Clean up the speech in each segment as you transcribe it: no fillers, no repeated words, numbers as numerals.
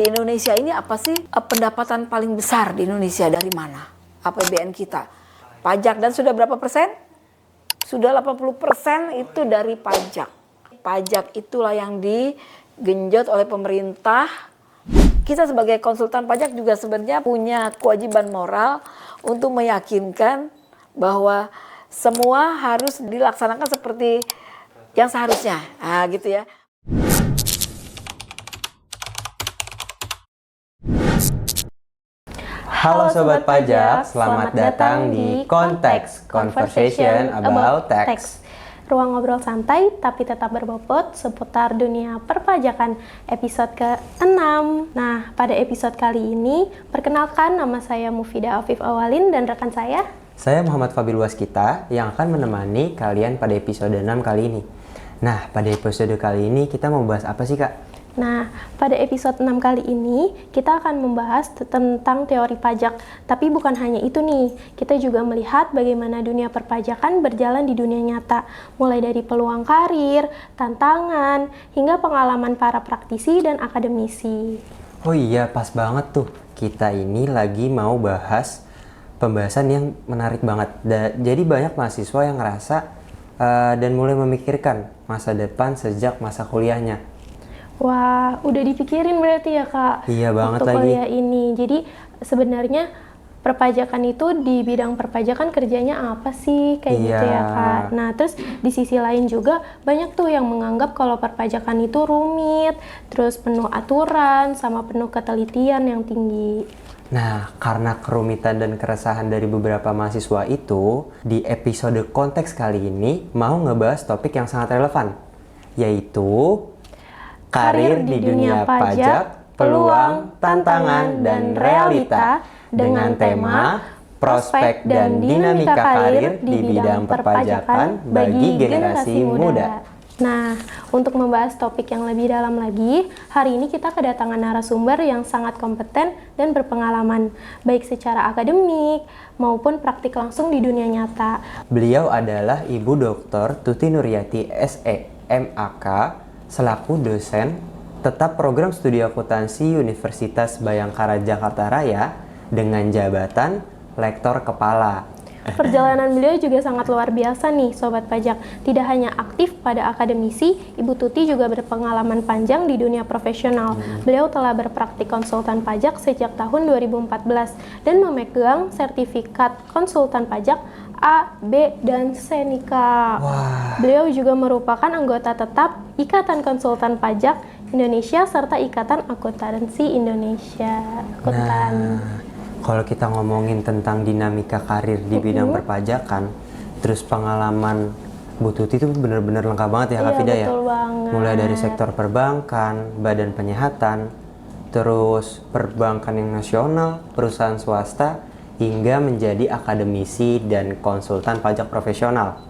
Di Indonesia ini apa sih pendapatan paling besar di Indonesia dari mana? APBN kita. Pajak, dan sudah berapa persen? Sudah 80% itu dari pajak. Pajak itulah yang digenjot oleh pemerintah. Kita sebagai konsultan pajak juga sebenarnya punya kewajiban moral untuk meyakinkan bahwa semua harus dilaksanakan seperti yang seharusnya. Nah, gitu ya. Halo Sobat Pajak, selamat datang di Konteks, Conversation about Tax. Ruang ngobrol santai tapi tetap berbobot seputar dunia perpajakan, episode ke-6. Nah, pada episode kali ini, perkenalkan nama saya Mufidah Afif Awalin dan rekan saya Muhammad Fabil Waskita yang akan menemani kalian pada episode 6 kali ini. Nah, pada episode kali ini kita mau bahas apa sih, Kak? Nah, pada episode 6 kali ini, kita akan membahas tentang teori pajak. Tapi bukan hanya itu nih, kita juga melihat bagaimana dunia perpajakan berjalan di dunia nyata. Mulai dari peluang karir, tantangan, hingga pengalaman para praktisi dan akademisi. Oh iya, pas banget tuh. Kita ini lagi mau bahas pembahasan yang menarik banget. Jadi banyak mahasiswa yang ngerasa dan mulai memikirkan masa depan sejak masa kuliahnya. Wah, udah dipikirin berarti ya, Kak? Iya banget waktu lagi. kuliah ini. Jadi sebenarnya perpajakan itu di bidang perpajakan kerjanya apa sih? Kayak gitu ya, Kak. Nah, terus di sisi lain juga banyak tuh yang menganggap kalau perpajakan itu rumit, terus penuh aturan, sama penuh ketelitian yang tinggi. Nah, karena kerumitan dan keresahan dari beberapa mahasiswa itu, di episode konteks kali ini mau ngebahas topik yang sangat relevan, yaitu karir di dunia pajak, peluang, tantangan, dan realita dengan tema prospek dan dinamika karir di bidang perpajakan bagi generasi muda. Nah, untuk membahas topik yang lebih dalam lagi, hari ini kita kedatangan narasumber yang sangat kompeten dan berpengalaman, baik secara akademik maupun praktik langsung di dunia nyata. Beliau adalah Ibu Dr. Tuti Nuryati SE, MAK, selaku dosen tetap program studi akuntansi Universitas Bhayangkara Jakarta Raya dengan jabatan lektor kepala. Perjalanan beliau juga sangat luar biasa nih, Sobat Pajak. Tidak hanya aktif pada akademisi, Ibu Tuti juga berpengalaman panjang di dunia profesional. Beliau telah berpraktik konsultan pajak sejak tahun 2014 dan memegang sertifikat konsultan pajak A, B, dan C nih, Kak. Beliau juga merupakan anggota tetap Ikatan Konsultan Pajak Indonesia serta Ikatan Akuntansi Indonesia. Kalau kita ngomongin tentang dinamika karir di bidang perpajakan, terus pengalaman Bu Tuti itu benar-benar lengkap banget ya, Kak Fida ya? Betul banget. Mulai dari sektor perbankan, badan penyihatan, terus perbankan yang nasional, perusahaan swasta, hingga menjadi akademisi dan konsultan pajak profesional.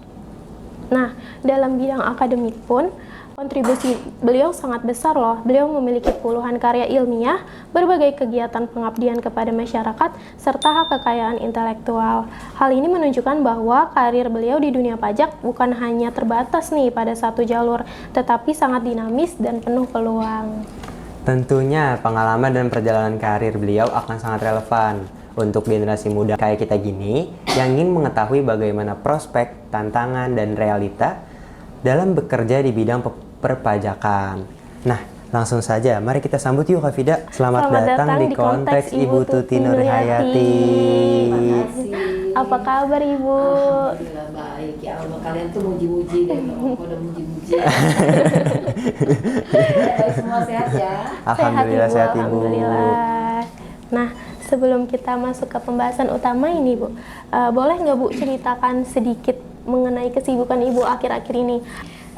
Nah, dalam bidang akademik pun, kontribusi beliau sangat besar loh. Beliau memiliki puluhan karya ilmiah, berbagai kegiatan pengabdian kepada masyarakat, serta hak kekayaan intelektual. Hal ini menunjukkan bahwa karir beliau di dunia pajak bukan hanya terbatas nih pada satu jalur, tetapi sangat dinamis dan penuh peluang. Tentunya pengalaman dan perjalanan karir beliau akan sangat relevan untuk generasi muda kayak kita gini yang ingin mengetahui bagaimana prospek, tantangan, dan realita dalam bekerja di bidang perpajakan. Nah, langsung saja mari kita sambut yuk, Kak Fida. Selamat datang di Konteks Ibu Tuti Nurhayati. Terima kasih. Apa kabar, Ibu? Alhamdulillah baik. Ya Allah, kalian tuh muji-muji deh. Udah muji-muji. Semua sehat ya? Alhamdulillah sehat, Ibu. Alhamdulillah. Nah, sebelum kita masuk ke pembahasan utama ini, Bu, boleh nggak Bu ceritakan sedikit mengenai kesibukan Ibu akhir-akhir ini?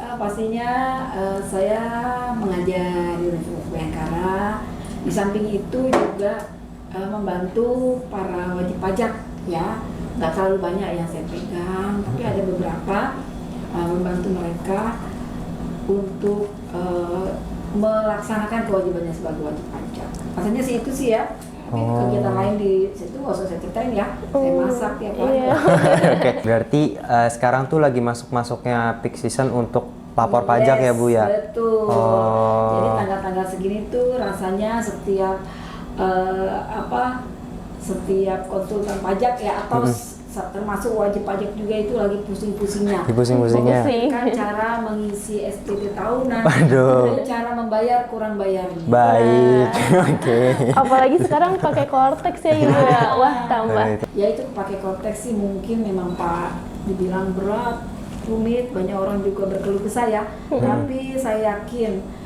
Pastinya saya mengajar di Universitas Bhayangkara. Di samping itu juga membantu para wajib pajak ya. Nggak terlalu banyak yang saya pegang, tapi ada beberapa membantu mereka untuk melaksanakan kewajibannya sebagai wajib pajak. Pastinya sih itu sih ya. Tapi kegiatan lain di situ nggak usah saya ceritain ya. Saya masak tiap hari. Iya. Oke, berarti sekarang tuh lagi masuk-masuknya peak season untuk lapor pajak ya Bu ya? Betul. Oh. Jadi tanggal-tanggal segini tuh rasanya setiap setiap konsultan pajak ya atau termasuk wajib pajak juga itu lagi pusing-pusingnya. Pusing-pusingnya. Kan cara mengisi SPT tahunan, Waduh. dan cara membayar kurang bayarnya. Baik, oke. Apalagi sekarang pakai Cortex ya Ibu ya. Wah, tambah. Ya itu pakai konteks sih mungkin memang Pak dibilang berat, rumit, banyak orang juga berkeluh kesah ya. Tapi saya yakin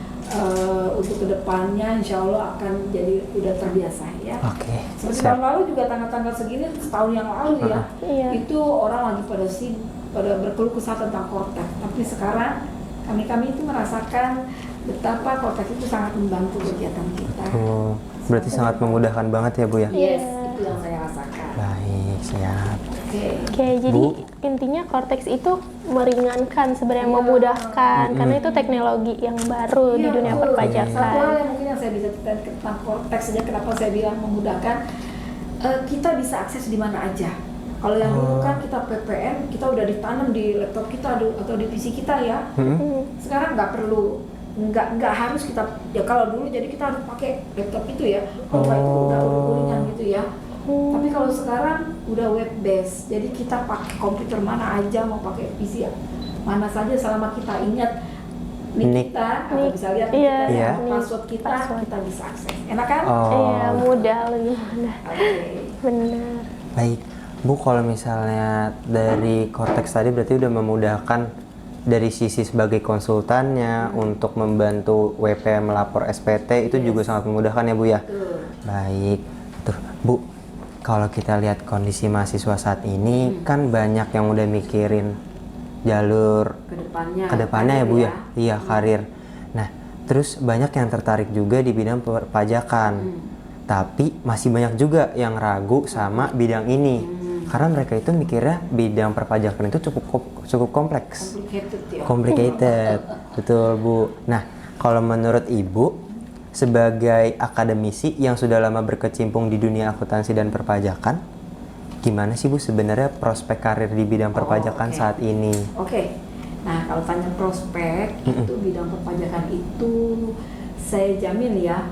untuk kedepannya insya Allah akan jadi udah terbiasa ya. Oke, Seperti siap. tahun lalu juga tanggal-tanggal segini setahun yang lalu ya, Iya. itu orang lagi pada berkeluh kesah tentang Kortex. Tapi sekarang kami itu merasakan betapa Kortex itu sangat membantu kegiatan kita. Oh, berarti sangat memudahkan banget ya Bu ya? Yes, itu yang saya rasakan. Baik, siap. Oke. Oke, jadi intinya Cortex itu meringankan sebenarnya, memudahkan karena itu teknologi yang baru di Iya, dunia betul. perpajakan. Satu hal yang mungkin yang saya bisa ceritakan tentang Kortex saja, kenapa saya bilang memudahkan, kita bisa akses di mana aja. Kalau yang dulu kan kita PPN, kita udah ditanam di laptop kita atau di PC kita ya. Sekarang nggak perlu, nggak harus kita, ya kalau dulu jadi kita harus pakai laptop itu ya, kalau nggak itu udah uring-uringan gitu ya. Tapi kalau sekarang udah web based, jadi kita pakai komputer mana aja, mau pakai PC mana saja selama kita ingat Nik. kita atau bisa lihat Iya, kita, iya. password kita, kita bisa akses. Enak kan? Iya, Oh, mudah, lebih mudah. Oke. Benar. baik. Bu, kalau misalnya dari Cortex tadi berarti udah memudahkan dari sisi sebagai konsultannya untuk membantu WP melapor SPT itu juga sangat memudahkan ya Bu ya? Betul. Baik. Tuh, Bu, kalau kita lihat kondisi mahasiswa saat ini kan banyak yang udah mikirin jalur kedepannya ya Bu ya? Iya, karir. Nah, terus banyak yang tertarik juga di bidang perpajakan. Tapi masih banyak juga yang ragu sama bidang ini. Karena mereka itu mikirnya bidang perpajakan itu cukup kompleks. Complicated ya. Complicated. Betul, Bu. Nah, kalau menurut Ibu sebagai akademisi yang sudah lama berkecimpung di dunia akuntansi dan perpajakan, gimana sih Bu sebenarnya prospek karir di bidang perpajakan oke. saat ini? Oke. Nah, kalau tanya prospek itu bidang perpajakan itu saya jamin ya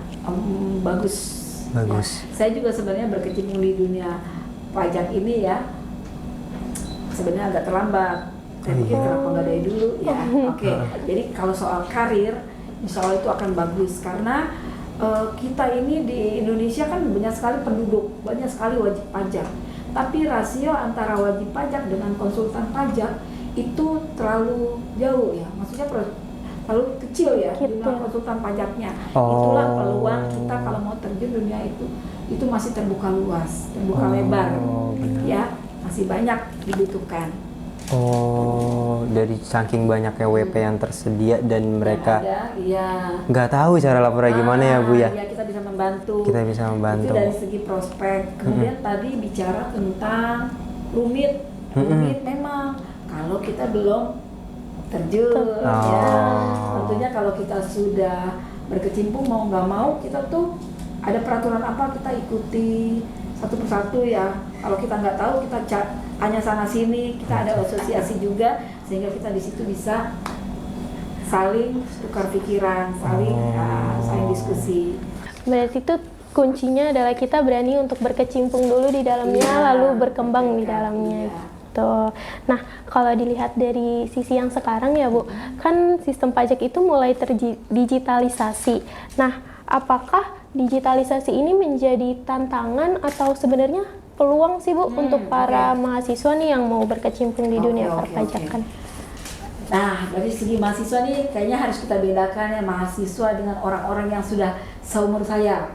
bagus. Bagus. Ya, saya juga sebenarnya berkecimpung di dunia pajak ini ya. Sebenarnya agak terlambat. Saya pikir kenapa nggak dari dulu ya. Oke. Jadi kalau soal karir, insya Allah itu akan bagus karena kita ini di Indonesia kan banyak sekali penduduk, banyak sekali wajib pajak. Tapi rasio antara wajib pajak dengan konsultan pajak itu terlalu jauh ya, maksudnya terlalu kecil ya jumlah konsultan pajaknya. Itulah peluang kita kalau mau terjun dunia itu masih terbuka luas, terbuka lebar, benar. ya masih banyak dibutuhkan. Oh, dari saking banyaknya WP yang tersedia dan mereka Yang ada, iya. nggak tahu cara lapornya gimana ya Bu ya? Iya, kita bisa membantu. Kita bisa membantu. Itu dari segi prospek. Kemudian tadi bicara tentang rumit memang kalau kita belum terjun ya. Tentunya kalau kita sudah berkecimpung mau nggak mau kita tuh ada peraturan apa kita ikuti satu persatu ya. Kalau kita nggak tahu kita tanya sana sini, kita ada asosiasi juga sehingga kita di situ bisa saling tukar pikiran, saling diskusi. Berarti itu kuncinya adalah kita berani untuk berkecimpung dulu di dalamnya, lalu berkembang di dalamnya. Gitu. Nah, kalau dilihat dari sisi yang sekarang ya Bu, kan sistem pajak itu mulai terdigitalisasi. Nah, apakah digitalisasi ini menjadi tantangan atau sebenarnya peluang sih Bu untuk para mahasiswa nih yang mau berkecimpung di dunia perpajakan? Nah, dari segi mahasiswa nih kayaknya harus kita bedakan ya mahasiswa dengan orang-orang yang sudah seumur saya.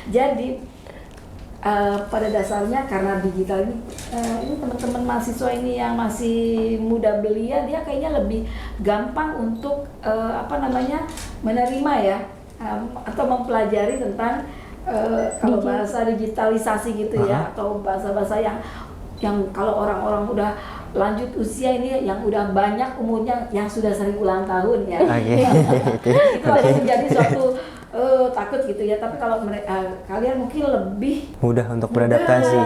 Jadi pada dasarnya karena digital ini teman-teman mahasiswa ini yang masih muda belia dia kayaknya lebih gampang untuk menerima ya atau mempelajari tentang kalau bahasa digitalisasi gitu ya atau bahasa-bahasa yang kalau orang-orang udah lanjut usia ini yang udah banyak umurnya yang sudah sering ulang tahun ya. Itu akan menjadi suatu takut gitu ya. Tapi kalau kalian mungkin lebih Mudah untuk beradaptasi.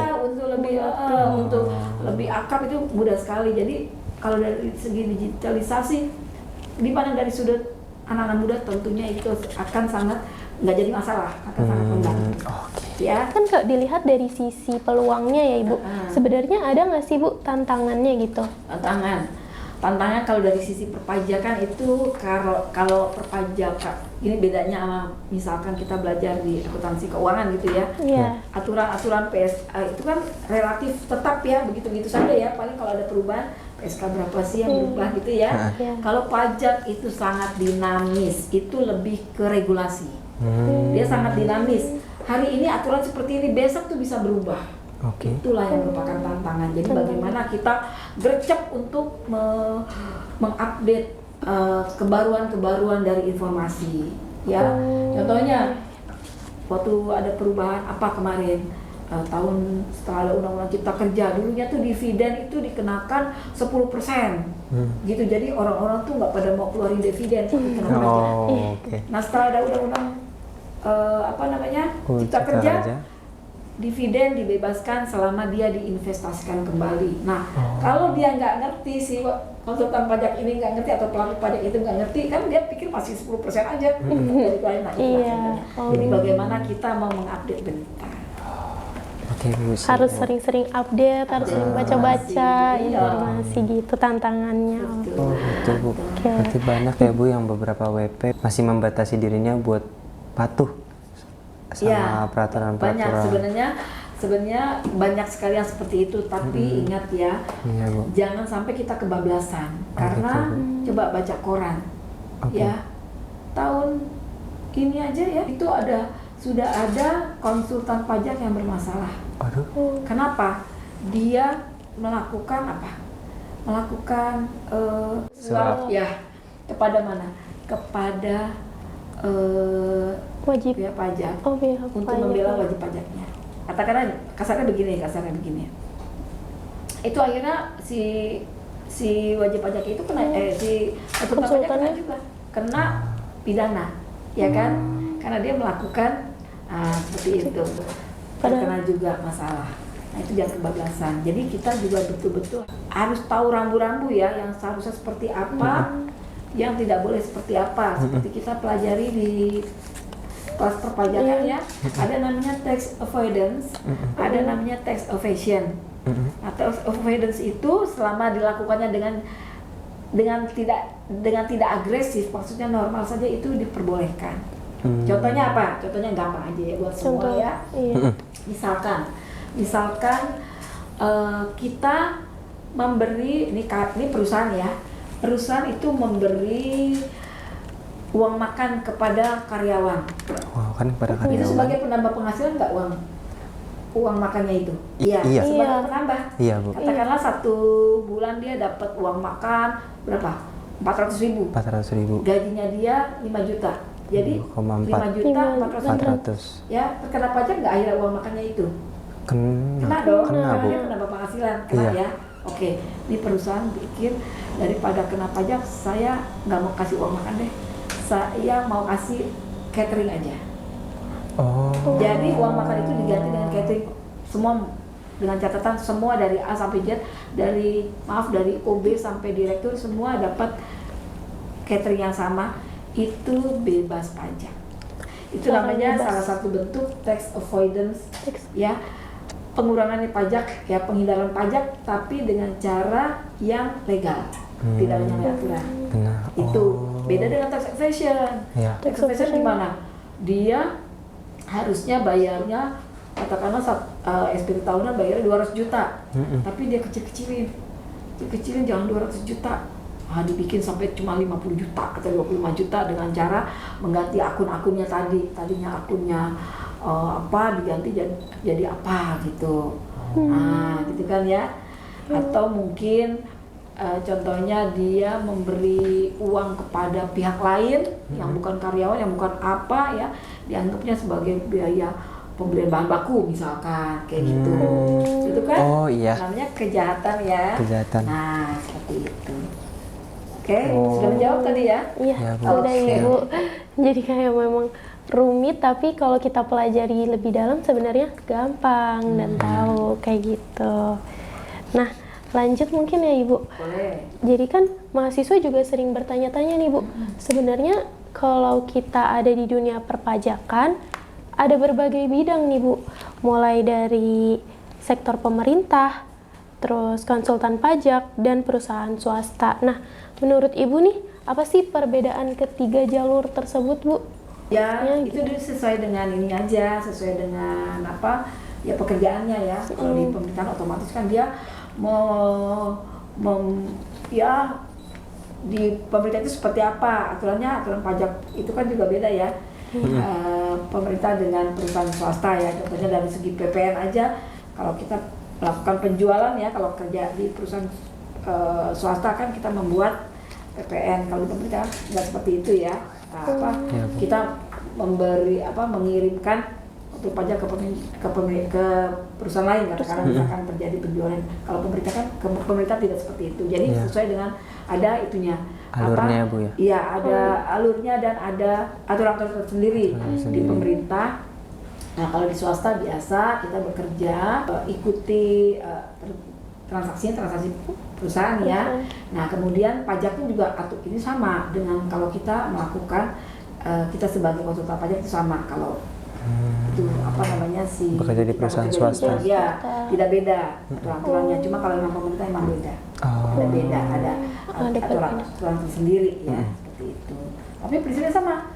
untuk lebih akrab itu mudah sekali. Jadi kalau dari segi digitalisasi dipandang dari sudut anak-anak muda tentunya itu akan sangat nggak jadi masalah, akan sangat membantu. Ya. Kan kalau dilihat dari sisi peluangnya ya Ibu, sebenarnya ada nggak sih Bu tantangannya gitu? Tantangan kalau dari sisi perpajakan itu kalau perpajakan ini bedanya sama misalkan kita belajar di akuntansi keuangan gitu ya. Iya. Aturan-aturan PSK itu kan relatif tetap ya, begitu-begitu saja ya. Paling kalau ada perubahan PSK berapa sih yang berubah gitu ya. Kalau pajak itu sangat dinamis, itu lebih ke regulasi. Dia sangat dinamis. Hari ini aturan seperti ini, besok tuh bisa berubah. Itulah yang merupakan tantangan. Jadi bagaimana kita gercep untuk mengupdate kebaruan-kebaruan dari informasi. Ya, contohnya waktu ada perubahan apa kemarin tahun setelah ada Undang-Undang Cipta Kerja, dulunya tuh dividen itu dikenakan 10%. Gitu, jadi orang-orang tuh nggak pada mau keluarin dividen tapi kena pajak. Nah setelah ada Undang-Undang Cipta Kerja, dividen dibebaskan selama dia diinvestasikan kembali. Nah, kalau dia nggak ngerti, si konsultan pajak ini nggak ngerti atau pelaku pajak itu nggak ngerti, kan dia pikir masih 10% aja. Jadi bagaimana kita mau mengupdate berita. Harus sering-sering update, harus sering baca-baca informasi gitu tantangannya. Betul Bu. Berarti banyak ya Bu yang beberapa WP masih membatasi dirinya buat patuh sama peraturan-peraturan. Banyak sebenarnya banyak sekali yang seperti itu, tapi ingat ya, jangan sampai kita kebablasan karena coba baca koran ya, tahun ini aja ya itu sudah ada konsultan pajak yang bermasalah. Kenapa? Dia melakukan apa? Melakukan suap ya kepada mana? Kepada wajib pajak untuk pajak. membela wajib pajaknya. Katakanlah kasarnya begini. Itu akhirnya si wajib pajak itu kena si konsultan pajak kena juga, kena pidana, ya kan? Karena dia melakukan seperti itu. Kena juga masalah. Nah, itu jangan kebablasan. Jadi kita juga betul-betul harus tahu rambu-rambu ya yang seharusnya seperti apa, yang tidak boleh seperti apa. Seperti kita pelajari di kelas perpajakan ya, ada namanya tax avoidance, ada namanya tax evasion. Nah, tax avoidance itu selama dilakukannya dengan tidak agresif, maksudnya normal saja, itu diperbolehkan. Contohnya apa? Contohnya gampang aja ya buat semua ya. Misalkan kita memberi ini perusahaan ya, perusahaan itu memberi uang makan kepada karyawan. Itu sebagai penambah penghasilan nggak uang makannya itu? Iya. Sebagai penambah. Iya, Bu. Katakanlah 1 bulan dia dapat uang makan berapa? 400.000. Gajinya dia 5 juta. Jadi 5 juta 400. Ya, terkena pajak nggak akhirnya uang makannya itu? Kena dong, karena dia penambah penghasilan. Kena ya. Oke, ini perusahaan pikir daripada kena pajak, saya nggak mau kasih uang makan deh. Saya mau kasih catering aja. Jadi uang makan itu diganti dengan catering, semua dengan catatan semua dari A sampai Z, dari OB sampai direktur semua dapat catering yang sama, itu bebas pajak. Itu namanya salah satu bentuk tax avoidance ya, pengurangan pajak ya, penghindaran pajak tapi dengan cara yang legal, tidak menyalahi aturan. Itu beda dengan tax evasion. Tax evasion gimana? Dia harusnya bayarnya katakanlah SPT tahunan bayarnya 200 juta, tapi dia kecil-kecilin jangan 200 juta. Dibikin sampai cuma 50 juta atau 25 juta dengan cara mengganti akun-akunnya tadinya akunnya diganti jadi apa gitu. Gitu kan ya. Atau mungkin contohnya dia memberi uang kepada pihak lain yang bukan karyawan, yang bukan apa ya, dianggapnya sebagai biaya pembelian bahan baku misalkan, kayak gitu. Itu kan namanya kejahatan ya. Nah, seperti itu. Oke, sudah menjawab tadi ya? Iya, sudah Ibu. Jadi kayak memang rumit, tapi kalau kita pelajari lebih dalam sebenarnya gampang dan tahu kayak gitu. Nah, lanjut mungkin ya Ibu. Boleh. Jadi kan mahasiswa juga sering bertanya-tanya nih Bu, sebenarnya kalau kita ada di dunia perpajakan, ada berbagai bidang nih Bu, mulai dari sektor pemerintah, terus konsultan pajak, dan perusahaan swasta. Nah, menurut Ibu nih, apa sih perbedaan ketiga jalur tersebut Bu? Ya, itu sesuai dengan ini aja, sesuai dengan apa ya pekerjaannya ya. Kalau di pemerintahan otomatis kan dia ya di pemerintah itu seperti apa aturannya, aturan pajak itu kan juga beda ya. Pemerintah dengan perusahaan swasta ya, contohnya dari segi PPN aja, kalau kita melakukan penjualan ya, kalau kerja di perusahaan swasta kan kita membuat PPN, kalau di pemerintah nggak seperti itu ya. Kita mengirimkan untuk pajak ke perusahaan lain, katakanlah misalkan terjadi penjualan. Kalau pemerintah tidak seperti itu, jadi sesuai dengan ada itunya alurnya Bu ya. Iya, ada alurnya dan ada aturan-aturan tersendiri di pemerintah. Nah, kalau di swasta biasa kita bekerja ikuti transaksi perusahaan ya. Nah, kemudian pajaknya juga ini sama dengan kalau kita melakukan kita sebagai konsultan pajak itu sama. Kalau itu bekerja di perusahaan swasta. Ya, tidak beda aturan-aturannya. Cuma kalau memang pemerintah emang beda. Ada beda, ada aturan tersendiri ya, seperti itu. Tapi prinsipnya sama.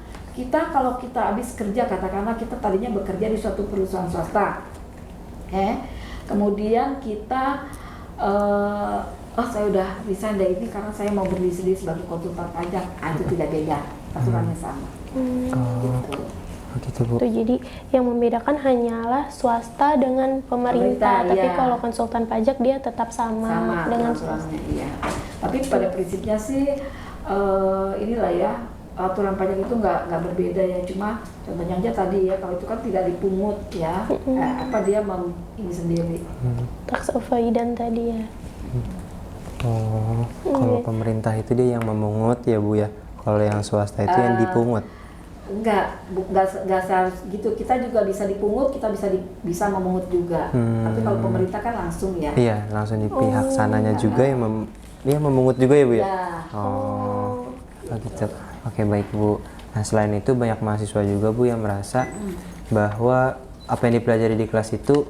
Kalau kita habis kerja, katakanlah kita tadinya bekerja di suatu perusahaan swasta. Kemudian kita saya udah resign dari ini karena saya mau berdiri sendiri sebagai konsultan pajak. Itu tidak beda, aturannya sama. Gitu Bu. Jadi yang membedakan hanyalah swasta dengan pemerintah, tapi iya. kalau konsultan pajak dia tetap sama dengan aturannya. Iya. Tapi pada prinsipnya sih inilah ya, aturan pajak itu nggak berbeda ya, cuma contohnya aja tadi ya, kalau itu kan tidak dipungut ya, dia ini sendiri. tax avoidance tadi ya. Kalau pemerintah itu dia yang memungut ya Bu ya. Kalau yang swasta itu yang dipungut. Enggak seharus gitu. Kita juga bisa dipungut, kita bisa memungut juga. Tapi kalau pemerintah kan langsung ya. Iya, langsung di pihak sananya juga yang memungut juga ya Bu ya. Gitu. Oke, baik Bu. Nah, selain itu banyak mahasiswa juga Bu yang merasa bahwa apa yang dipelajari di kelas itu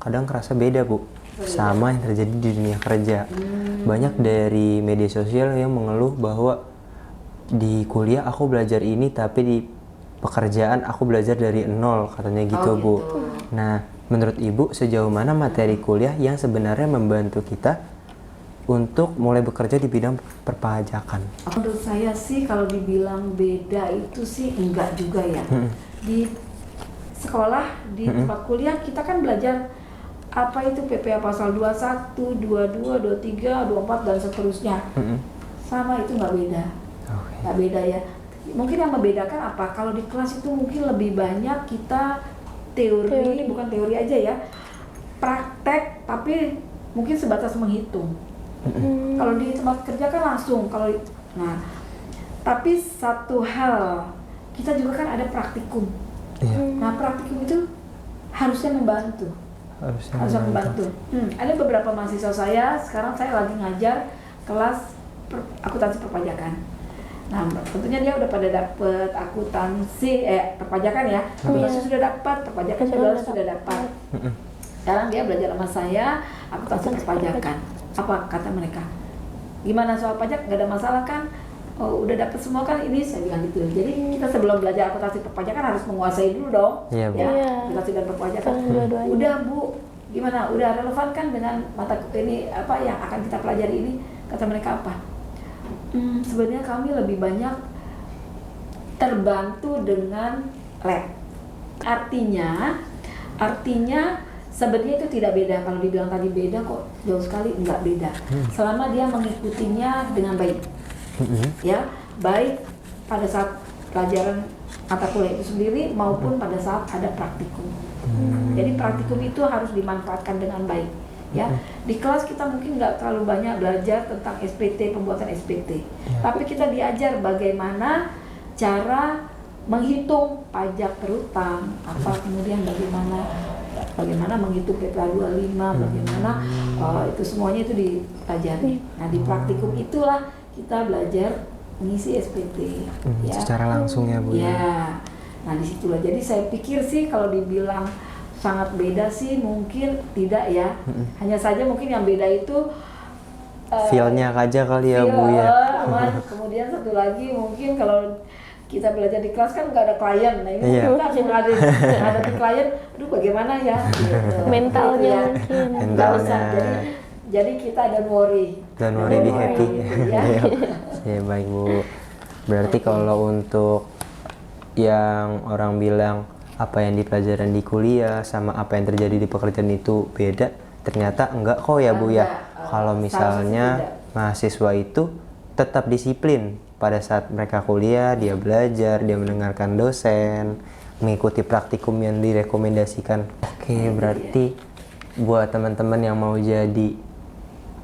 kadang kerasa beda Bu sama yang terjadi di dunia kerja. Banyak dari media sosial yang mengeluh bahwa di kuliah aku belajar ini tapi di pekerjaan aku belajar dari nol, katanya gitu Bu. Nah, menurut Ibu sejauh mana materi kuliah yang sebenarnya membantu kita untuk mulai bekerja di bidang perpajakan? Menurut saya sih kalau dibilang beda itu sih enggak juga ya. Di sekolah, di tempat kuliah kita kan belajar apa itu PPA pasal 21, 22, 23, 24 dan seterusnya. Sama, itu nggak beda. Nggak beda ya. Mungkin yang membedakan apa? Kalau di kelas itu mungkin lebih banyak kita teori. Bukan teori aja ya, praktek, tapi mungkin sebatas menghitung. Kalau di tempat kerja kan langsung. Tapi satu hal, kita juga kan ada praktikum. Nah, praktikum itu harusnya membantu. Harusnya membantu. Ada beberapa mahasiswa saya, sekarang saya lagi ngajar kelas akuntansi perpajakan. Nah, tentunya dia udah pada dapet akuntansi perpajakan ya. Akuntansi sudah dapat, perpajakan sudah dapat. Sekarang dia belajar sama saya akuntansi perpajakan. Apa kata mereka? Gimana soal pajak? Gak ada masalah kan? Oh, udah dapat semua kan ini, saya bilang gitu. Jadi kita sebelum belajar akuntansi perpajakan harus menguasai dulu dong. Iya, Bu. Akuntansi dan perpajakan. Udah Bu, gimana? Udah relevan kan dengan mata ini apa yang akan kita pelajari ini? Kata mereka apa? Sebenarnya kami lebih banyak terbantu dengan lab. Artinya sebenarnya itu tidak beda. Kalau dibilang tadi beda kok jauh sekali, enggak beda. Selama dia mengikutinya dengan baik. Ya, baik pada saat pelajaran mata kuliah itu sendiri maupun pada saat ada praktikum. Jadi praktikum itu harus dimanfaatkan dengan baik. Ya, di kelas kita mungkin nggak terlalu banyak belajar tentang SPT, pembuatan SPT, tapi kita diajar bagaimana cara menghitung pajak berutang, kemudian bagaimana bagaimana menghitung PPA 25, bagaimana itu semuanya itu dipelajari. Nah di praktikum itulah kita belajar mengisi SPT. Ya. Secara langsung ya Bu. Ya, nah disitulah. Jadi saya pikir sih kalau dibilang sangat beda sih mungkin tidak ya. Hanya saja mungkin yang beda itu Feel-nya aja kali ya Bu ya. Kemudian satu lagi mungkin kalau kita belajar di kelas kan nggak ada klien, nah ini Iya. kita langsung ada di klien, aduh bagaimana ya? Gitu. Mentalnya Gitu ya. mungkin. Nggak usah. Mentalnya. Jadi kita don't worry. Dan worry be happy. Gitu ya. Ya baik Bu. Berarti kalau untuk yang orang bilang apa yang dipelajaran di kuliah sama apa yang terjadi di pekerjaan itu beda, ternyata enggak kok ya Bu ya. Enggak. Kalau misalnya mahasiswa itu tetap disiplin pada saat mereka kuliah, dia belajar, dia mendengarkan dosen, mengikuti praktikum yang direkomendasikan. Oke, berarti buat teman-teman yang mau jadi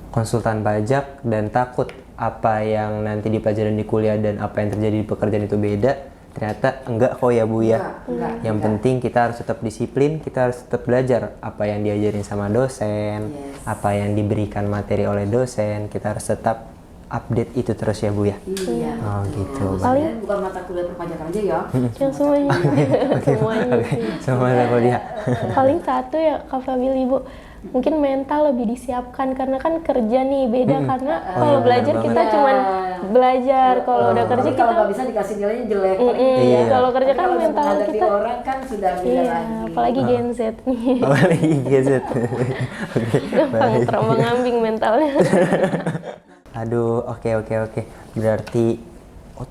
konsultan pajak dan takut apa yang nanti dipelajarin di kuliah dan apa yang terjadi di pekerjaan itu beda, ternyata enggak kok ya Bu ya. Yang penting kita harus tetap disiplin, kita harus tetap belajar apa yang diajarin sama dosen, apa yang diberikan materi oleh dosen, kita harus tetap update itu terus ya Bu ya. Iya. Oh gitu. Paling bukan mata kuliah perpajakan aja ya. Yang semuanya. Semuanya sih. Sama kuliah. Paling satu ya Kak Fabili Bu, mungkin mental lebih disiapkan karena kan kerja nih beda karena kalau iya, belajar benar kita banget. cuman belajar, kalau udah kerja Tapi kita kalau nggak bisa dikasih nilainya jelek. Iya. kalau kerja Tapi kan kalau mental menghadapi kita orang kan sudah beda iya, lagi. apalagi Gen Z nih. Apalagi gadget. Gampang terombang-ambing mentalnya. Aduh, oke. Berarti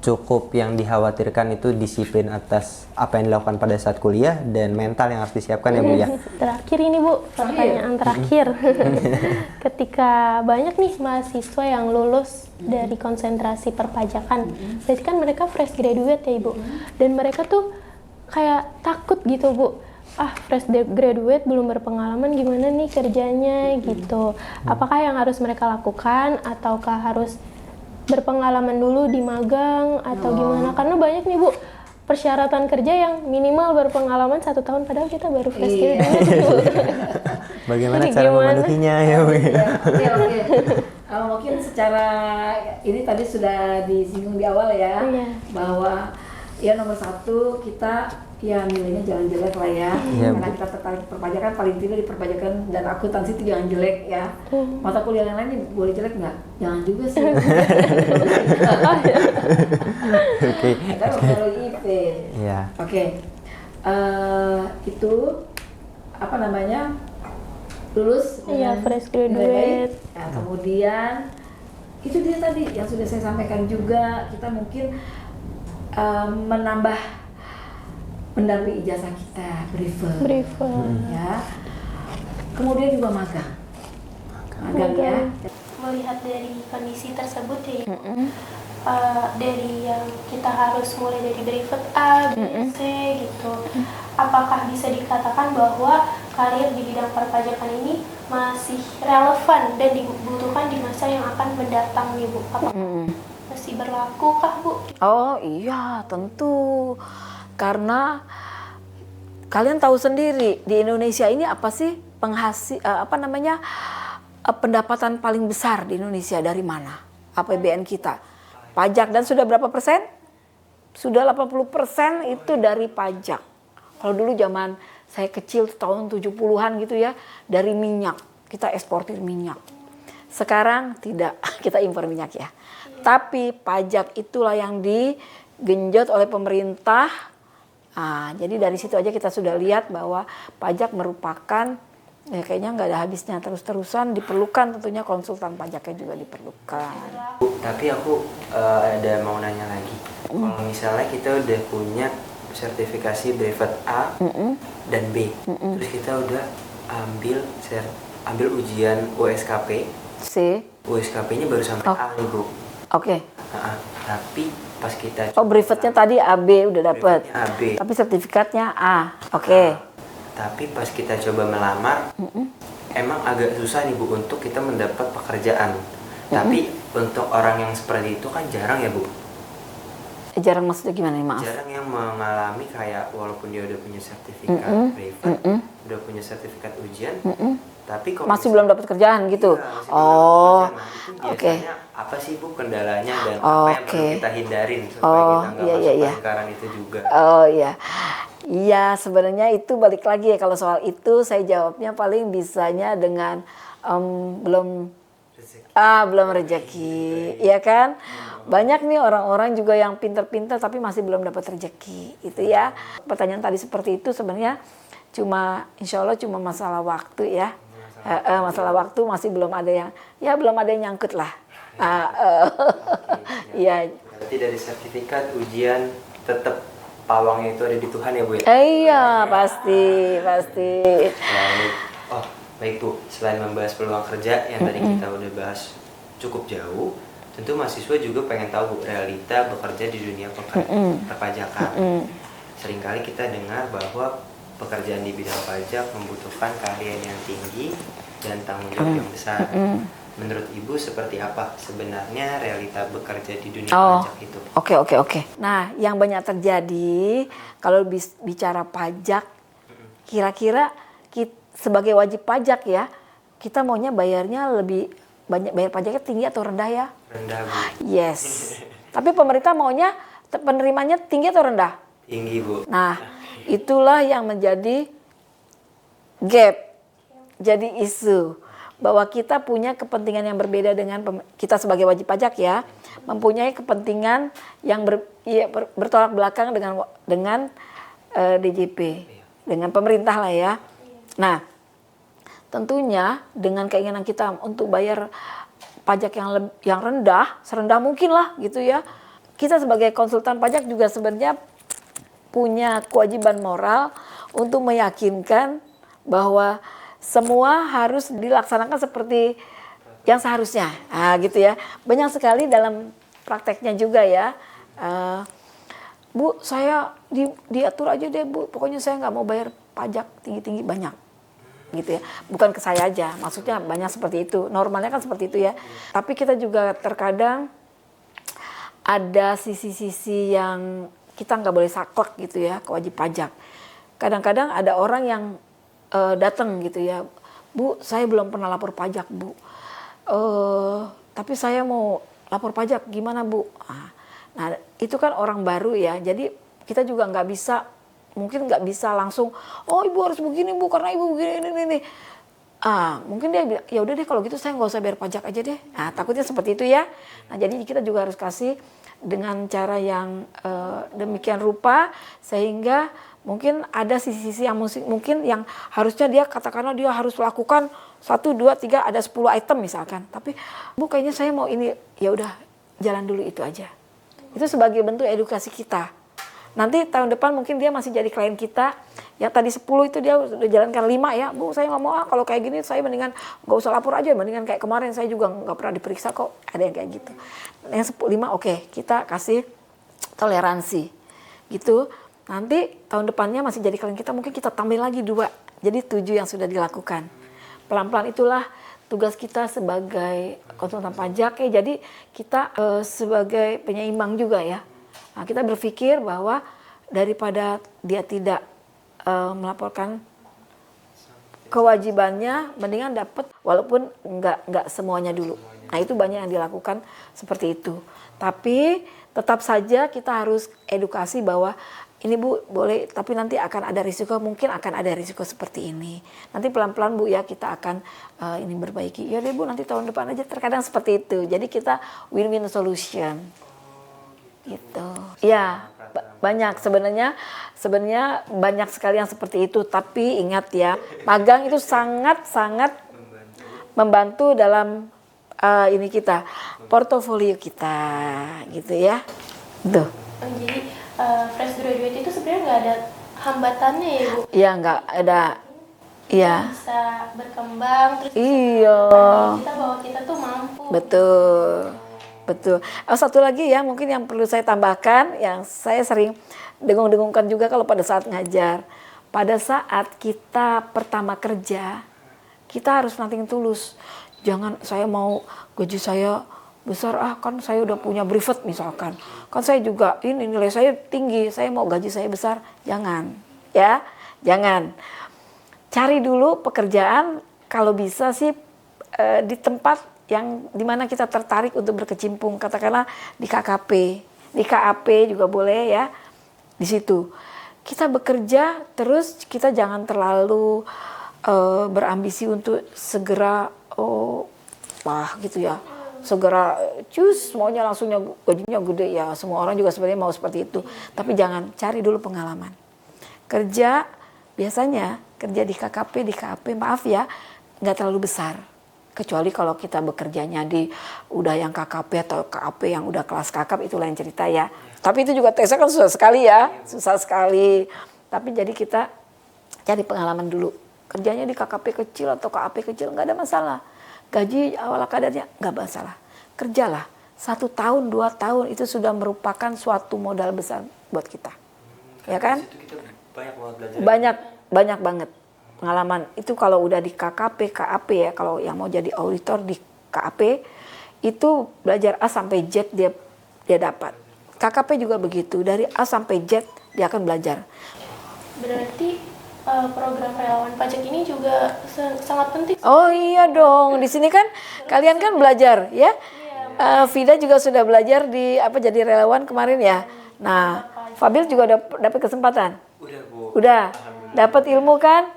cukup yang dikhawatirkan itu disiplin atas apa yang dilakukan pada saat kuliah dan mental yang harus disiapkan ya Bu ya. Terakhir ini Bu, pertanyaan terakhir. Ketika banyak nih mahasiswa yang lulus dari konsentrasi perpajakan, berarti kan mereka fresh graduate ya Ibu, dan mereka tuh kayak takut gitu Bu, fresh graduate belum berpengalaman gimana nih kerjanya gitu. Apakah yang harus mereka lakukan ataukah harus berpengalaman dulu di magang atau gimana? Karena banyak nih Bu persyaratan kerja yang minimal berpengalaman 1 tahun padahal kita baru fresh graduate Bu. Bagaimana Jadi cara gimana? memenuhinya ya Bu ya? Oke. Mungkin secara ini tadi sudah disinggung di awal ya, Iya. bahwa ya nomor 1 kita ya nilainya jangan jelek lah ya, Iya, karena kita tertarik perpajakan, paling tidak di perpajakan dan akuntansi itu jangan jelek ya. Mata kuliah yang lain boleh jelek nggak? Jangan juga sih. Oke. Kan kalau IP. Iya. Oke. Itu apa namanya? Lulus Iya, dengan fresh nilai baik. graduate. Nah, kemudian itu dia tadi yang sudah saya sampaikan juga, kita mungkin menambah mendampingi ijazah kita, briefing. Ya. Kemudian juga magang ya. Melihat dari kondisi tersebut ya, dari yang kita harus mulai dari brevet A, B, C gitu. Apakah bisa dikatakan bahwa karir di bidang perpajakan ini masih relevan dan dibutuhkan di masa yang akan mendatang nih Bu? Apakah masih berlaku kah Bu? Oh iya, tentu. Karena kalian tahu sendiri di Indonesia ini apa sih pendapatan paling besar di Indonesia dari mana? APBN kita. Pajak, dan sudah berapa persen? Sudah 80% itu dari pajak. Kalau dulu zaman saya kecil tahun 70-an gitu ya, dari minyak. Kita eksportir minyak. Sekarang tidak, kita impor minyak ya. Tapi pajak itulah yang digenjot oleh pemerintah. Jadi dari situ aja kita sudah lihat bahwa pajak merupakan kayaknya nggak ada habisnya, terus-terusan diperlukan, tentunya konsultan pajaknya juga diperlukan. Tapi aku ada mau nanya lagi. Kalau misalnya kita udah punya sertifikasi brevet A dan B, terus kita udah ambil ujian USKP. USKP-nya baru sampai A nih Bu. Oke. Tapi pas kita Brevetnya tadi AB udah dapat. AB. Tapi sertifikatnya A. Oke. Tapi pas kita coba melamar, emang agak susah nih Bu untuk kita mendapat pekerjaan. Tapi untuk orang yang seperti itu kan jarang ya Bu. Jarang maksudnya gimana nih, maaf? Jarang yang mengalami kayak walaupun dia udah punya sertifikat brevet, udah punya sertifikat ujian, tapi kok Masih belum dapat kerjaan gitu. Iya, masih belum Oh, dapat kerjaan. Nah, itu oke. biasanya apa sih Bu kendalanya dan apa yang perlu Oke. kita hindarin supaya Oh, kita nggak iya, masuk iya, iya. lingkaran itu juga. Oh iya. Iya, sebenarnya itu balik lagi ya, kalau soal itu saya jawabnya paling bisanya dengan belum belum rezeki, ya kan? Banyak nih orang-orang juga yang pinter-pinter tapi masih belum dapat rezeki, itu ya. Pertanyaan tadi seperti itu sebenarnya cuma, insya Allah cuma masalah waktu ya. Masalah waktu, masih belum ada yang, ya belum ada yang nyangkut lah. Iya. Berarti dari sertifikat ujian tetap pawangnya itu ada di Tuhan ya Bu ya? Iya, pasti. Baik. Oh, baik Bu. Selain membahas peluang kerja yang tadi kita udah bahas cukup jauh, tentu mahasiswa juga pengen tahu Bu, realita bekerja di dunia perpajakan. Seringkali kita dengar bahwa pekerjaan di bidang pajak membutuhkan keahlian yang tinggi dan tanggung jawab yang besar. Menurut Ibu seperti apa sebenarnya realita bekerja di dunia pajak itu? Oke. Nah, yang banyak terjadi kalau bicara pajak, kira-kira sebagai wajib pajak ya, kita maunya bayarnya lebih banyak, bayar pajaknya tinggi atau rendah ya? Rendah Bu. Yes. Tapi pemerintah maunya penerimanya tinggi atau rendah? Tinggi Bu. Nah, itulah yang menjadi gap, jadi isu bahwa kita punya kepentingan yang berbeda dengan kita sebagai wajib pajak ya, mempunyai kepentingan yang bertolak belakang dengan DJP, dengan pemerintah lah ya. Nah, tentunya dengan keinginan kita untuk bayar pajak yang rendah, serendah mungkin lah gitu ya. Kita sebagai konsultan pajak juga sebenarnya punya kewajiban moral untuk meyakinkan bahwa semua harus dilaksanakan seperti yang seharusnya, gitu ya. Banyak sekali dalam prakteknya juga ya. Bu, saya diatur aja deh Bu, pokoknya saya nggak mau bayar pajak tinggi-tinggi banyak, gitu ya. Bukan ke saya aja, maksudnya banyak seperti itu. Normalnya kan seperti itu ya. Tapi kita juga terkadang ada sisi-sisi yang kita nggak boleh saklek gitu ya, ke wajib pajak. Kadang-kadang ada orang yang datang gitu ya, Bu, saya belum pernah lapor pajak Bu, tapi saya mau lapor pajak, gimana Bu? Nah itu kan orang baru ya, jadi kita juga mungkin nggak bisa langsung, oh Ibu harus begini Bu, karena Ibu begini ini. Mungkin dia bilang, ya udah deh kalau gitu saya nggak usah bayar pajak aja deh. Nah takutnya seperti itu ya. Nah jadi kita juga harus kasih dengan cara yang demikian rupa, sehingga mungkin ada sisi-sisi yang mungkin yang harusnya dia katakanlah dia harus lakukan 1, 2, 3, ada 10 item misalkan. Tapi Bu kayaknya saya mau ini, ya udah jalan dulu itu aja. Itu sebagai bentuk edukasi kita. Nanti tahun depan mungkin dia masih jadi klien kita. Yang tadi 10 itu dia udah jalankan 5 ya. Bu saya nggak mau kalau kayak gini saya mendingan nggak usah lapor aja. Mendingan kayak kemarin saya juga nggak pernah diperiksa kok. Ada yang kayak gitu. Yang 5 oke, kita kasih toleransi gitu. Nanti tahun depannya masih jadi klien kita, mungkin kita tambah lagi 2. Jadi 7 yang sudah dilakukan. Pelan-pelan itulah tugas kita sebagai konsultan pajak ya. Jadi kita sebagai penyeimbang juga ya. Nah, kita berpikir bahwa daripada dia tidak melaporkan kewajibannya, mendingan dapat walaupun nggak semuanya dulu. Nah itu banyak yang dilakukan seperti itu. Tapi tetap saja kita harus edukasi bahwa ini Bu boleh, tapi nanti akan ada risiko, mungkin akan ada risiko seperti ini. Nanti pelan-pelan Bu ya kita akan ini berbaiki. Ya deh Bu nanti tahun depan aja, terkadang seperti itu. Jadi kita win-win solution. Gitu. Ya banyak sebenarnya banyak sekali yang seperti itu. Tapi ingat ya, magang itu sangat membantu dalam ini kita, portofolio kita gitu ya. Tuh. Jadi fresh graduate itu sebenarnya nggak ada hambatannya ya Bu? Iya nggak ada. Iya. Bisa berkembang terus. Iya. Kita bahwa kita tuh mampu. Betul. Satu lagi ya mungkin yang perlu saya tambahkan, yang saya sering dengung-dengungkan juga kalau pada saat ngajar. Pada saat kita pertama kerja, kita harus nothing tulus. Jangan saya mau gaji saya besar, kan saya udah punya privat misalkan. Kan saya juga ini nilai saya tinggi, saya mau gaji saya besar. Jangan. Ya, jangan. cari dulu pekerjaan kalau bisa sih di tempat yang dimana kita tertarik untuk berkecimpung, katakanlah di KKP, di KAP juga boleh ya, di situ. Kita bekerja terus, kita jangan terlalu berambisi untuk segera wah gitu ya, segera cus maunya langsungnya gajinya gede ya, semua orang juga sebenarnya mau seperti itu. Tapi jangan, cari dulu pengalaman. Kerja biasanya kerja di KKP, di KAP, maaf ya, nggak terlalu besar. Kecuali kalau kita bekerjanya di udah yang KKP atau KAP yang udah kelas kakap, itu lain cerita ya. Tapi itu juga tesnya kan susah sekali ya, susah sekali. Tapi jadi kita cari pengalaman dulu. Kerjanya di KKP kecil atau KAP kecil nggak ada masalah. Gaji awal kadarnya nggak masalah. Kerjalah 1 tahun, 2 tahun itu sudah merupakan suatu modal besar buat kita. Ya kan? Kita banyak banget belajar. Banyak banget pengalaman. Itu kalau udah di KKP, KAP ya, kalau yang mau jadi auditor di KAP itu belajar A sampai Z dia dapat. KKP juga begitu, dari A sampai Z dia akan belajar. Berarti program relawan pajak ini juga sangat penting. Oh iya dong, di sini kan kalian kan belajar ya. Vida juga sudah belajar di jadi relawan kemarin ya. Nah, Fabil juga udah dapat kesempatan. Udah Bu. Udah dapat ilmu kan?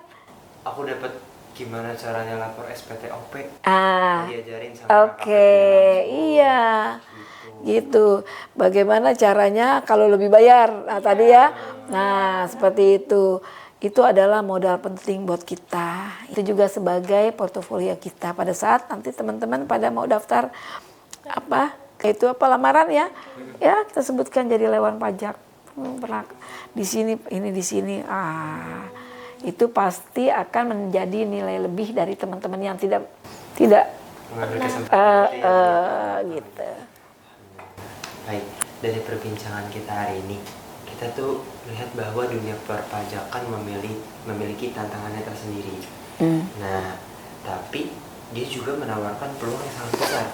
Aku dapat gimana caranya lapor SPTOP. Diajarin sama Oke, iya. Gitu. Bagaimana caranya kalau lebih bayar? Nah, tadi ya. Nah, seperti itu. Itu adalah modal penting buat kita. Itu juga sebagai portofolio kita pada saat nanti teman-teman pada mau daftar lamaran ya. Ya, kita sebutkan jadi relawan pajak. Pernah di sini, ini di sini. Itu pasti akan menjadi nilai lebih dari teman-teman yang tidak mengambil kesempatan gitu. Baik, dari perbincangan kita hari ini, kita tuh lihat bahwa dunia perpajakan memiliki tantangannya tersendiri. Nah, tapi dia juga menawarkan peluang yang sangat besar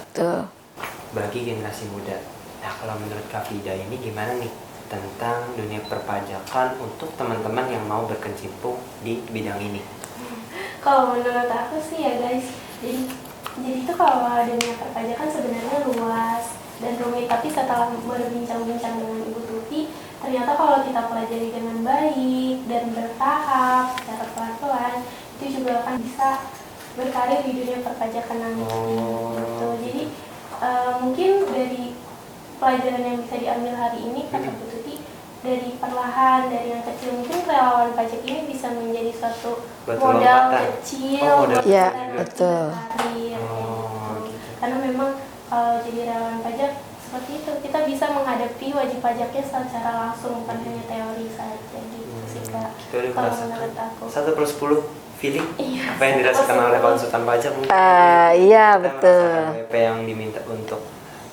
bagi generasi muda. Nah, kalau menurut Kak Vida ini gimana nih tentang dunia perpajakan untuk teman-teman yang mau berkecimpung di bidang ini? Kalau menurut aku sih ya guys, jadi itu kalau dunia perpajakan sebenarnya luas dan rumit, tapi setelah berbincang-bincang dengan Ibu Tuti, ternyata kalau kita pelajari dengan baik dan bertahap secara pelan-pelan, itu juga akan bisa berkarir di dunia perpajakan nanti. Gitu. Jadi mungkin dari pelajaran yang bisa diambil hari ini, kata Bu Tuti, dari perlahan, dari yang kecil, mungkin relawan pajak ini bisa menjadi suatu modal kecil buat ya, kita betul. berkarir. Karena memang kalau jadi relawan pajak seperti itu, kita bisa menghadapi wajib pajaknya secara langsung, bukan hanya teori saja gitu sih Kak. Kalau menurut aku 1/10 feeling apa yang dirasakan oleh konsultan pajak mungkin. Iya betul. WP yang diminta untuk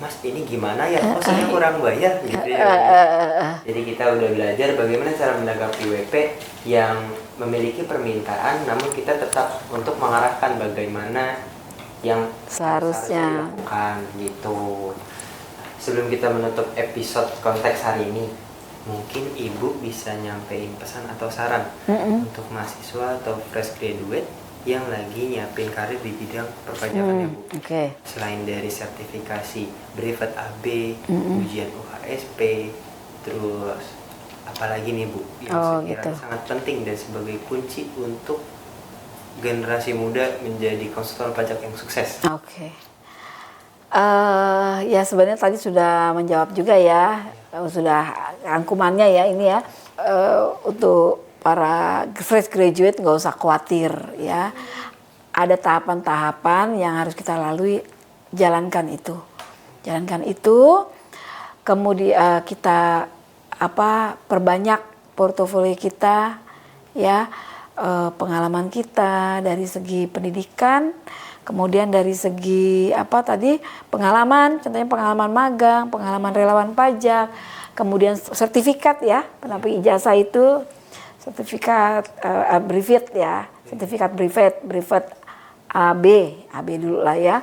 Mas ini gimana ya? Oh saya kurang bayar gitu ya. Jadi kita udah belajar bagaimana cara menanggapi WP yang memiliki permintaan, namun kita tetap untuk mengarahkan bagaimana yang seharusnya dilakukan gitu. Sebelum kita menutup episode konteks hari ini, mungkin Ibu bisa nyampein pesan atau saran untuk mahasiswa atau fresh graduate yang lagi nyiapin karir di bidang perpajakan ya Bu. Selain dari sertifikasi brevet AB, ujian UHSP, terus apalagi nih Bu yang sekiranya sangat penting dan sebagai kunci untuk generasi muda menjadi konsultan pajak yang sukses. Ya sebenarnya tadi sudah menjawab juga ya, sudah rangkumannya ya ini ya. Untuk para fresh graduate nggak usah khawatir ya. Ada tahapan-tahapan yang harus kita lalui, jalankan itu. Kemudian kita perbanyak portofolio kita ya, pengalaman kita dari segi pendidikan, kemudian dari segi pengalaman, contohnya pengalaman magang, pengalaman relawan pajak, kemudian sertifikat ya, penampil ijazah itu sertifikat brevet ya, sertifikat brevet AB dulu lah ya.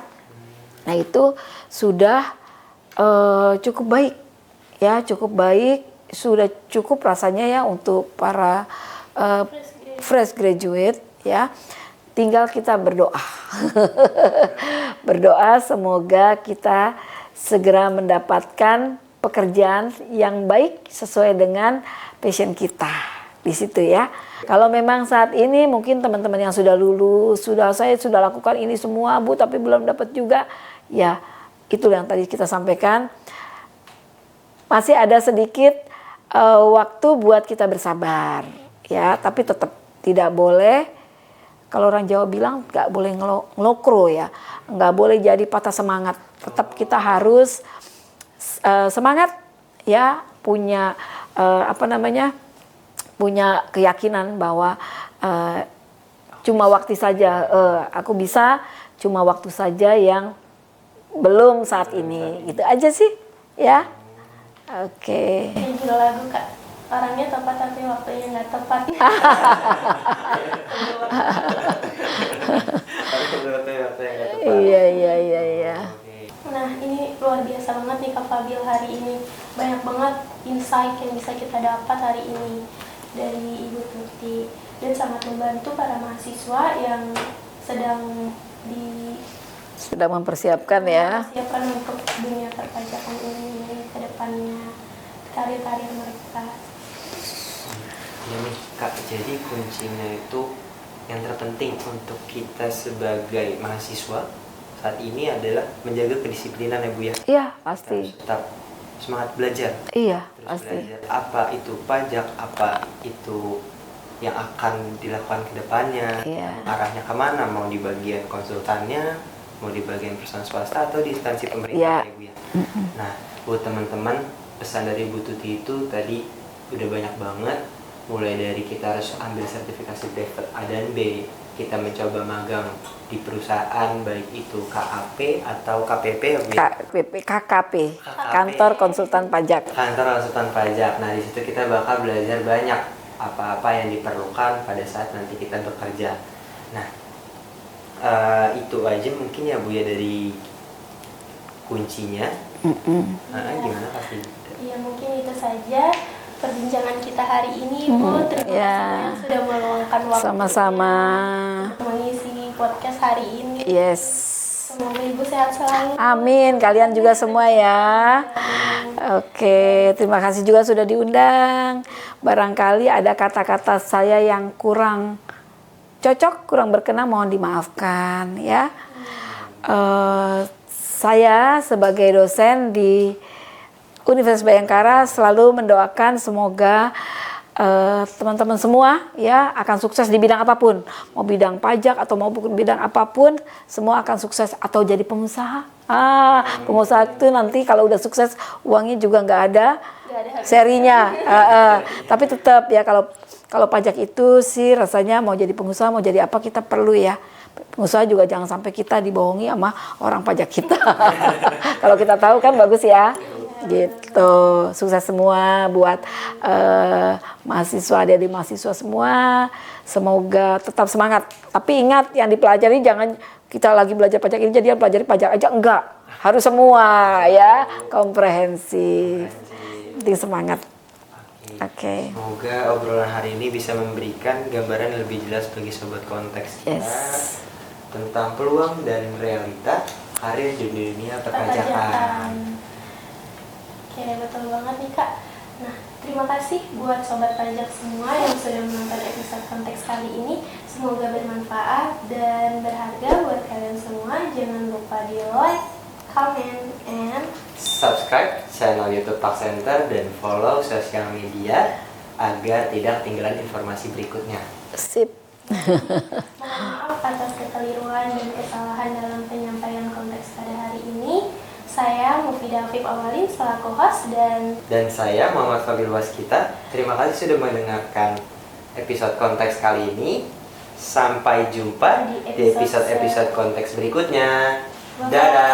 Nah itu sudah cukup baik ya, sudah cukup rasanya ya untuk para fresh graduate ya. Tinggal kita berdoa. Berdoa semoga kita segera mendapatkan pekerjaan yang baik sesuai dengan passion kita di situ ya. Kalau memang saat ini mungkin teman-teman yang sudah lulus, saya sudah lakukan ini semua Bu tapi belum dapat juga, ya itu yang tadi kita sampaikan. Masih ada sedikit waktu buat kita bersabar ya, tapi tetap tidak boleh, kalau orang Jawa bilang nggak boleh ngelokro ya, nggak boleh jadi patah semangat. Tetap kita harus semangat ya, punya punya keyakinan bahwa cuma waktu saja aku bisa, cuma waktu saja yang belum saat ini, gitu aja sih ya. Oke. Judul lagu Kak, orangnya tepat tapi waktunya nggak tepat. Iya. Nah, ini luar biasa banget nih Kak Fadil hari ini. Banyak banget insight yang bisa kita dapat hari ini dari Ibu Tuti, dan sangat membantu para mahasiswa yang sedang mempersiapkan ya. mempersiapkan untuk dunia perpajakan ini ke depannya, karir-karir mereka. Ya nih Kak, jadi kuncinya itu yang terpenting untuk kita sebagai mahasiswa saat ini adalah menjaga kedisiplinan ya Bu ya. Iya, pasti. Harus tetap semangat belajar. Iya, Terus pasti. belajar apa itu pajak, apa itu yang akan dilakukan ke depannya, Iya. arahnya kemana, mau di bagian konsultannya, mau di bagian perusahaan swasta atau di instansi pemerintah Iya. ya Bu ya. Nah, buat teman-teman, pesan dari Bu Tuti itu tadi udah banyak banget, mulai dari kita harus ambil sertifikasi brevet A dan B, kita mencoba magang di perusahaan baik itu KAP atau KPP ya Bu ya? KKP, Kantor Konsultan Pajak. Kantor konsultan pajak. Nah, di situ kita bakal belajar banyak apa-apa yang diperlukan pada saat nanti kita bekerja. Nah, itu aja mungkin ya Bu ya dari kuncinya. Gimana Kak Fida? Iya, mungkin itu saja perbincangan kita hari ini Bu. Terima kasih ya. banyak sudah meluangkan waktu Sama-sama. untuk mengisi podcast hari ini. Yes. Semoga Ibu sehat selalu. Amin, kalian juga semua ya. Oke, terima kasih juga sudah diundang. Barangkali ada kata-kata saya yang kurang cocok, kurang berkenan, mohon dimaafkan ya. Saya sebagai dosen di Universitas Bhayangkara selalu mendoakan semoga teman-teman semua ya akan sukses di bidang apapun, mau bidang pajak atau mau bidang apapun, semua akan sukses atau jadi pengusaha. Pengusaha itu nanti kalau udah sukses uangnya juga nggak ada serinya. Tapi tetap ya kalau pajak itu sih rasanya mau jadi pengusaha, mau jadi apa kita perlu ya. Pengusaha juga jangan sampai kita dibohongi sama orang pajak kita. Kalau kita tahu kan bagus ya. Gitu, sukses semua buat mahasiswa, adik-adik mahasiswa semua. Semoga tetap semangat. Tapi ingat yang dipelajari jangan kita lagi belajar pajak ini jadi pelajari pajak aja, enggak. Harus semua ya, komprehensif. Penting semangat. Oke. Semoga obrolan hari ini bisa memberikan gambaran yang lebih jelas bagi sobat konteks kita tentang peluang dan realita karir di dunia perpajakan. Oke, betul banget nih Kak. Nah, terima kasih buat sobat pajak semua yang sudah menonton episode konteks kali ini. Semoga bermanfaat dan berharga buat kalian semua. Jangan lupa di like, comment, and Subscribe channel YouTube Pak Center dan follow sosial media agar tidak ketinggalan informasi berikutnya. Sip. mohon maaf atas kekeliruan dan kesalahan dalam penyampaian konteks pada hari ini. Saya Mufidah Afif Awalin selaku host dan saya Muhammad Fabil Waskita. Terima kasih sudah mendengarkan episode konteks kali ini. Sampai jumpa di episode-episode konteks berikutnya. Dadah.